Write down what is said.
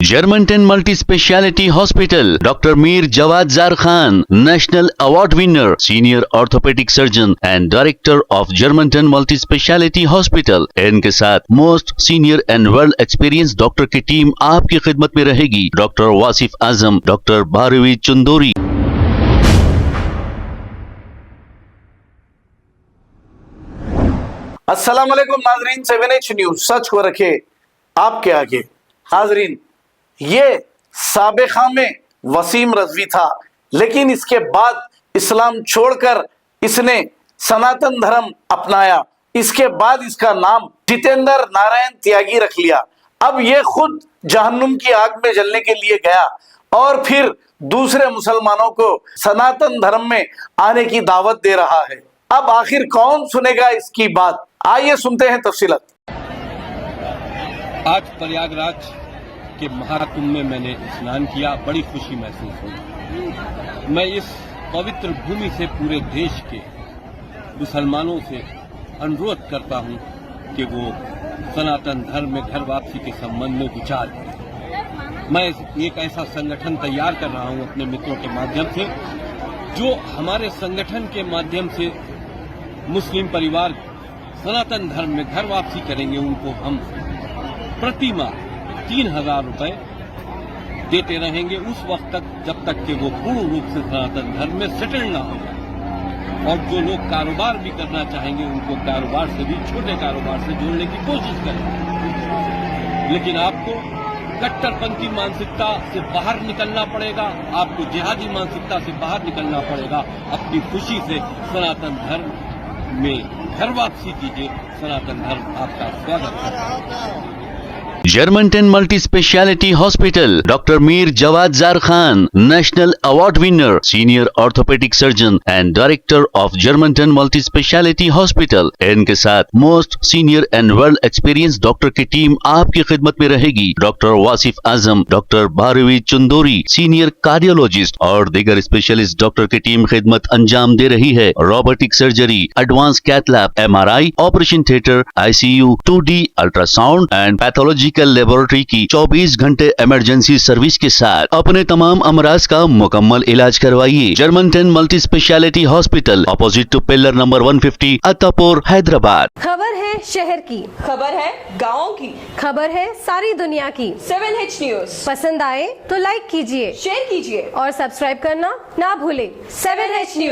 Germantown Multi-Speciality Hospital, Dr. Mir Jawad Zar Khan, National Award winner, Senior Orthopedic Surgeon and Director of Germantown Multi-Speciality Hospital। इनके साथ most senior and world experience doctor की team आपकी खिदमत में रहेगी। Doctor Wasif Azam, doctor Bharavi Chandori. अस्सलाम वालेकुम नाजरीन, 7H न्यूज सच को रखे आपके आगे। नाजरीन, ये साबिका में वसीम रजवी था, लेकिन इसके बाद इस्लाम छोड़कर इसने सनातन धर्म अपनाया। इसके बाद इसका नाम जितेंद्र नारायण त्यागी रख लिया। अब ये खुद जहन्नुम की आग में जलने के लिए गया और फिर दूसरे मुसलमानों को सनातन धर्म में आने की दावत दे रहा है। अब आखिर कौन सुनेगा इसकी बात, आइए सुनते हैं तफसीलत। आज प्रयागराज के महाकुंभ में मैंने स्नान किया, बड़ी खुशी महसूस हुई। मैं इस पवित्र भूमि से पूरे देश के मुसलमानों से अनुरोध करता हूं कि वो सनातन धर्म में घर वापसी के संबंध में विचार करें। मैं एक ऐसा संगठन तैयार कर रहा हूं अपने मित्रों के माध्यम से, जो हमारे संगठन के माध्यम से मुस्लिम परिवार सनातन धर्म में घर वापसी करेंगे। उनको हम प्रति माह 3000 रुपए देते रहेंगे उस वक्त तक जब तक कि वो पूर्ण रूप से सनातन धर्म में सेटल ना हो जाए। और जो लोग कारोबार भी करना चाहेंगे उनको कारोबार से भी, छोटे कारोबार से जोड़ने की कोशिश करेंगे। लेकिन आपको कट्टरपंथी मानसिकता से बाहर निकलना पड़ेगा, आपको जिहादी मानसिकता से बाहर निकलना पड़ेगा। अपनी खुशी से सनातन धर्म में घर वापसी कीजिए। सनातन धर्म आपका स्वागत करता है। Germantown Multi-Speciality Hospital, Dr. Mir Jawad Zar Khan, National Award winner, Senior Orthopedic Surgeon and Director of Germantown Multi-Speciality Hospital। इनके साथ most senior and world experience doctor की टीम आपकी खिदमत में रहेगी। Doctor Wasif Azam, doctor Bharavi Chandori, senior cardiologist और दीगर specialist doctor की टीम खिदमत अंजाम दे रही है। Robotic surgery, advance cath lab, MRI, operation theatre, ICU, 2D ultrasound and pathological laboratory की 24 घंटे इमरजेंसी सर्विस के साथ अपने तमाम अमराज का मुकम्मल इलाज करवाइए। Germanton multi speciality hospital, opposite to pillar number 150, Attapur, Hyderabad. खबर है शहर की, खबर है गाँव की, खबर है सारी दुनिया की। 7H न्यूज पसंद आए तो लाइक कीजिए, शेयर कीजिए और सब्सक्राइब करना ना भूले। 7H news.